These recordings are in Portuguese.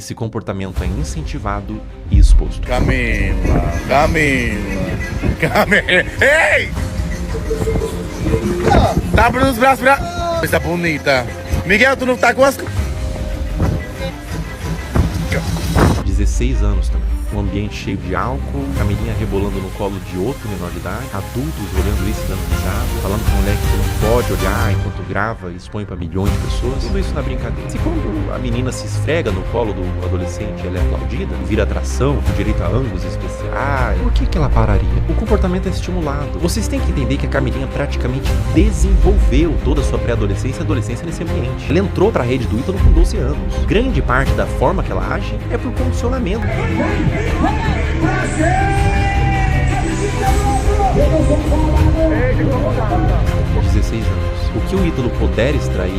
Esse comportamento é incentivado e exposto. Camila. Ei! Tá abrindo os braços pra... Coisa bonita. Miguel, tu não tá com as... 16 anos também. Um ambiente cheio de álcool, Camilinha rebolando no colo de outro menor de idade, adultos olhando isso e dando risada, falando com o moleque que não pode olhar enquanto grava e expõe pra milhões de pessoas. Tudo isso na brincadeira. Se quando a menina se esfrega no colo do adolescente, ela é aplaudida, vira atração, com direito a ângulos especiais, por que ela pararia? O comportamento é estimulado. Vocês têm que entender que a Camilinha praticamente desenvolveu toda a sua pré-adolescência e adolescência nesse ambiente. Ela entrou pra rede do Ítalo com 12 anos. Grande parte da forma que ela age é por condicionamento. 16 anos. O que o Ítalo puder extrair,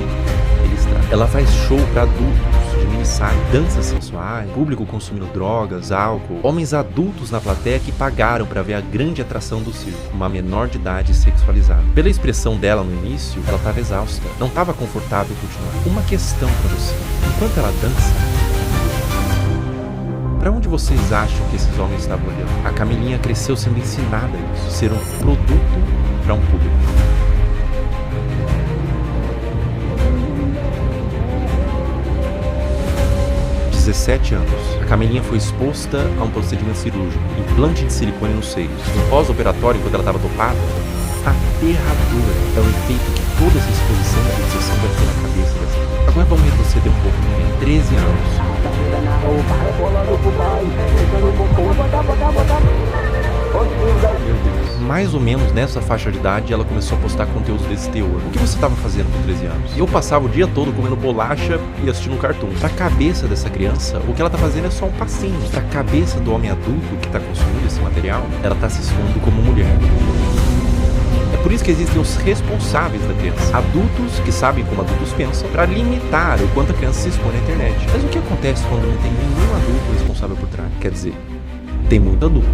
ele extrai. Ela faz show pra adultos, de minissaia, danças sensuais, público consumindo drogas, álcool, homens adultos na plateia que pagaram pra ver a grande atração do circo, uma menor de idade sexualizada. Pela expressão dela no início, ela estava exausta, não estava confortável em continuar. Uma questão pra você: enquanto ela dança, pra onde vocês acham que esses homens estavam olhando? A Camilinha cresceu sendo ensinada isso, ser um produto para um público. Aos 17 anos, a Camilinha foi exposta a um procedimento cirúrgico, implante de silicone nos seios. No pós-operatório, quando ela estava dopada, aterradora é o efeito que toda essa exposição e fixação vai ter na cabeça dessa mulher. Agora vamos retroceder um pouco, tem 13 anos. Meu Deus. Mais ou menos nessa faixa de idade ela começou a postar conteúdos desse teor. O que você estava fazendo com 13 anos? Eu passava o dia todo comendo bolacha e assistindo um cartoon. Pra cabeça dessa criança, o que ela tá fazendo é só um passinho. Pra cabeça do homem adulto que tá consumindo esse material, ela tá se expondo como mulher. É por isso que existem os responsáveis da criança, adultos que sabem como adultos pensam, para limitar o quanto a criança se expõe na internet. Mas o que acontece quando não tem nenhum adulto responsável por trás? Quer dizer, tem muito adulto,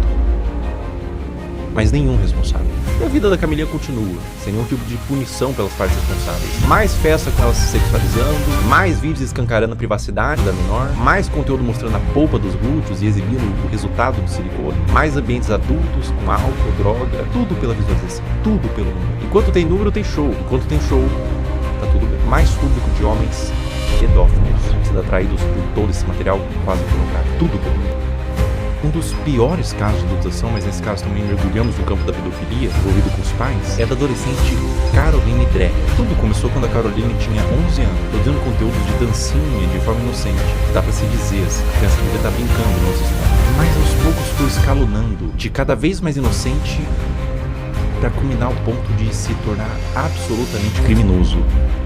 mas nenhum responsável. E a vida da Camilinha continua, sem nenhum tipo de punição pelas partes responsáveis. Mais festa com ela se sexualizando, mais vídeos escancarando a privacidade da menor, mais conteúdo mostrando a polpa dos glúteos e exibindo o resultado do silicone, mais ambientes adultos com álcool, droga, tudo pela visualização, tudo pelo número. Enquanto tem número, tem show. Enquanto tem show, tá tudo bem. Mais público de homens pedófilos, sendo atraídos por todo esse material quase pornográfico, tudo pelo número. Um dos piores casos de adulteração, mas nesse caso também mergulhamos no campo da pedofilia, envolvido com os pais, é da adolescente Caroline Dreher. Tudo começou quando a Caroline tinha 11 anos, produzindo conteúdos de dancinha de forma inocente. Dá pra se dizer, a criança devia estar brincando nos estudos. Mas aos poucos foi escalonando, de cada vez mais inocente, para culminar ao ponto de se tornar absolutamente criminoso.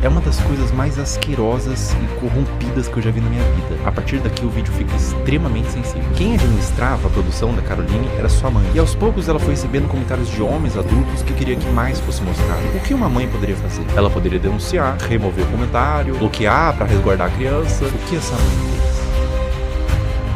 É uma das coisas mais asquerosas e corrompidas que eu já vi na minha vida. A partir daqui o vídeo fica extremamente sensível. Quem administrava a produção da Caroline era sua mãe. E aos poucos ela foi recebendo comentários de homens adultos que queria que mais fosse mostrado. O que uma mãe poderia fazer? Ela poderia denunciar, remover o comentário, bloquear para resguardar a criança. O que essa mãe fez?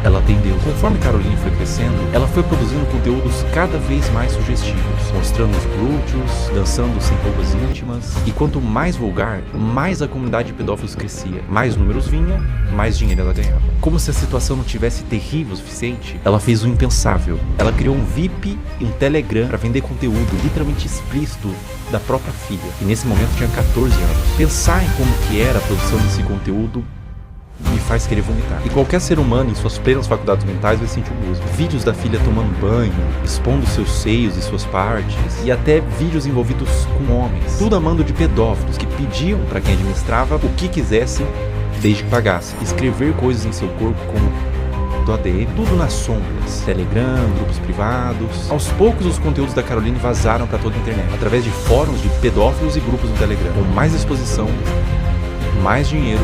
Ela atendeu. Conforme Caroline foi crescendo, ela foi produzindo conteúdos cada vez mais sugestivos, mostrando os glúteos, dançando sem roupas íntimas. E quanto mais vulgar, mais a comunidade de pedófilos crescia. Mais números vinha, mais dinheiro ela ganhava. Como se a situação não tivesse terrível o suficiente, ela fez o impensável. Ela criou um VIP e um Telegram para vender conteúdo literalmente explícito da própria filha. E nesse momento tinha 14 anos. Pensar em como que era a produção desse conteúdo me faz querer vomitar. E qualquer ser humano em suas plenas faculdades mentais vai sentir o mesmo. Vídeos da filha tomando banho, expondo seus seios e suas partes, e até vídeos envolvidos com homens. Tudo a mando de pedófilos que pediam para quem administrava o que quisessem, desde que pagasse. Escrever coisas em seu corpo como do ADM, tudo nas sombras. Telegram, grupos privados. Aos poucos os conteúdos da Caroline vazaram para toda a internet, através de fóruns de pedófilos e grupos do Telegram. Com mais exposição, mais dinheiro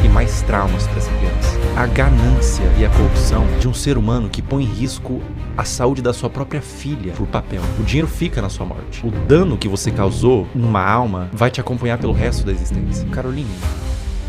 e mais traumas para essa criança. A ganância e a corrupção de um ser humano que põe em risco a saúde da sua própria filha por papel. O dinheiro fica na sua morte. O dano que você causou numa alma vai te acompanhar pelo resto da existência. Caroline,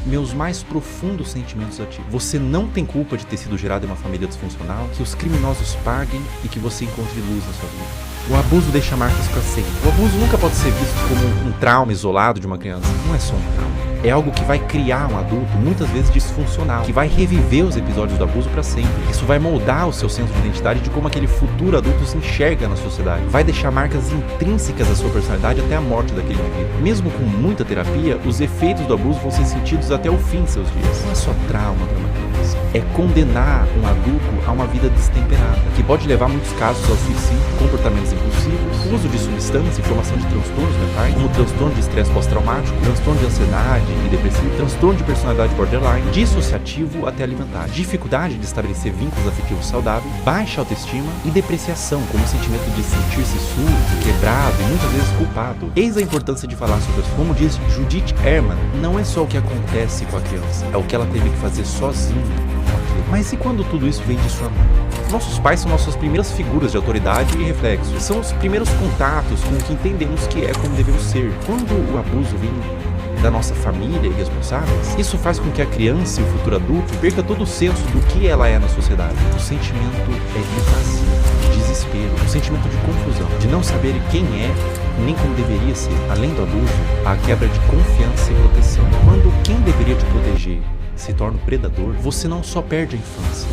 meus mais profundos sentimentos a ti. Você não tem culpa de ter sido gerado em uma família disfuncional, que os criminosos paguem e que você encontre luz na sua vida. O abuso deixa marcas para sempre. O abuso nunca pode ser visto como um trauma isolado de uma criança. Não é só um trauma. é algo que vai criar um adulto muitas vezes disfuncional, que vai reviver os episódios do abuso para sempre. Isso vai moldar o seu senso de identidade de como aquele futuro adulto se enxerga na sociedade. Vai deixar marcas intrínsecas à sua personalidade até a morte daquele indivíduo. Mesmo com muita terapia, os efeitos do abuso vão ser sentidos até o fim de seus dias. Não é só trauma para uma criança, é condenar um adulto a uma vida destemperada, que pode levar muitos casos ao suicídio, comportamentos impulsivos, uso de substância e formação de transtornos mentais, como transtorno de estresse pós-traumático, transtorno de ansiedade e depressivo, transtorno de personalidade borderline, dissociativo até alimentar, dificuldade de estabelecer vínculos afetivos saudáveis, baixa autoestima e depreciação, como o sentimento de sentir-se surdo, quebrado e muitas vezes culpado. Eis a importância de falar sobre isso. Como diz Judith Herman, não é só o que acontece com a criança, é o que ela teve que fazer sozinha. Mas e quando tudo isso vem de sua mãe? Nossos pais são nossas primeiras figuras de autoridade e reflexo. São os primeiros contatos com o que entendemos que é como devemos ser. Quando o abuso vem da nossa família e responsáveis, isso faz com que a criança e o futuro adulto perca todo o senso do que ela é na sociedade. O sentimento é de vazio, de desespero, um sentimento de confusão, de não saber quem é nem como deveria ser. Além do abuso, há a quebra de confiança e proteção. Quando quem deveria te proteger se torna o predador, você não só perde a infância,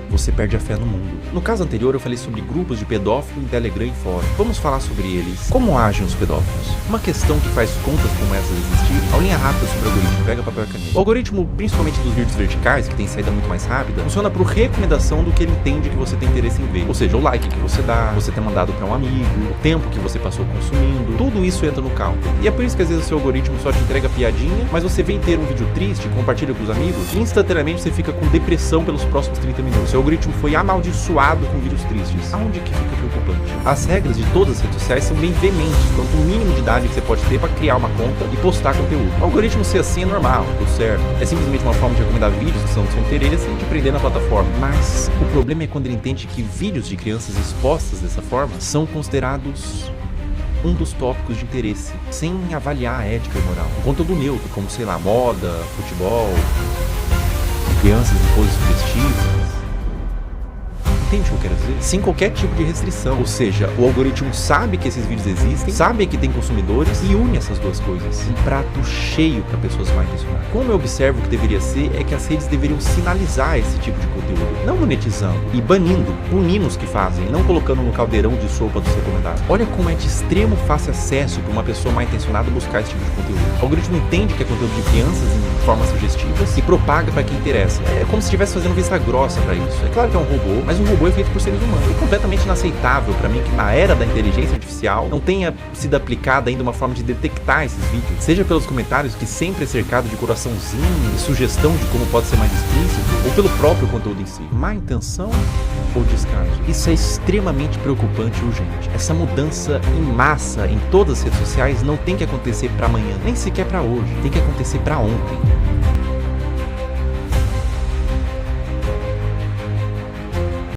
você perde a fé no mundo. No caso anterior eu falei sobre grupos de pedófilos em Telegram e fórum. Vamos falar sobre eles. Como agem os pedófilos? Uma questão que faz contas como essas existirem. A linha rápida sobre o algoritmo, pega papel e caneta. O algoritmo, principalmente dos vídeos verticais, que tem saída muito mais rápida, funciona por recomendação do que ele entende que você tem interesse em ver. Ou seja, o like que você dá, você ter mandado para um amigo, o tempo que você passou consumindo, tudo isso entra no cálculo. E é por isso que às vezes o seu algoritmo só te entrega piadinha, mas você vem ter um vídeo triste, compartilha com os amigos, e instantaneamente você fica com depressão pelos próximos 30 minutos. Seu algoritmo foi amaldiçoado com vídeos tristes. Aonde que fica preocupante? As regras de todas as redes sociais são bem veementes quanto o mínimo de idade que você pode ter para criar uma conta e postar conteúdo. O algoritmo ser assim é normal, tudo certo. É simplesmente uma forma de recomendar vídeos que são do seu interesse e de prender na plataforma. Mas o problema é quando ele entende que vídeos de crianças expostas dessa forma são considerados um dos tópicos de interesse, sem avaliar a ética e moral. Um conteúdo neutro, como, sei lá, moda, futebol, crianças em poses sugestivas. Entende o que eu quero dizer? Sem qualquer tipo de restrição. Ou seja, o algoritmo sabe que esses vídeos existem, sabe que tem consumidores e une essas duas coisas. Um prato cheio para pessoas mal intencionadas. Como eu observo que deveria ser, é que as redes deveriam sinalizar esse tipo de conteúdo, não monetizando e banindo, punindo os que fazem, não colocando no caldeirão de sopa dos recomendados. Olha como é de extremo fácil acesso para uma pessoa mal intencionada buscar esse tipo de conteúdo. O algoritmo entende que é conteúdo de crianças em formas sugestivas e propaga para quem interessa. É como se estivesse fazendo vista grossa para isso. É claro que é um robô, mas um robô é feito por seres humanos. É completamente inaceitável para mim que na era da inteligência artificial não tenha sido aplicada ainda uma forma de detectar esses vídeos, seja pelos comentários, que sempre é cercado de coraçãozinho e sugestão de como pode ser mais explícito, ou pelo próprio conteúdo em si. Má intenção ou descaso? Isso é extremamente preocupante e urgente. Essa mudança em massa em todas as redes sociais não tem que acontecer para amanhã, nem sequer para hoje. Tem que acontecer para ontem.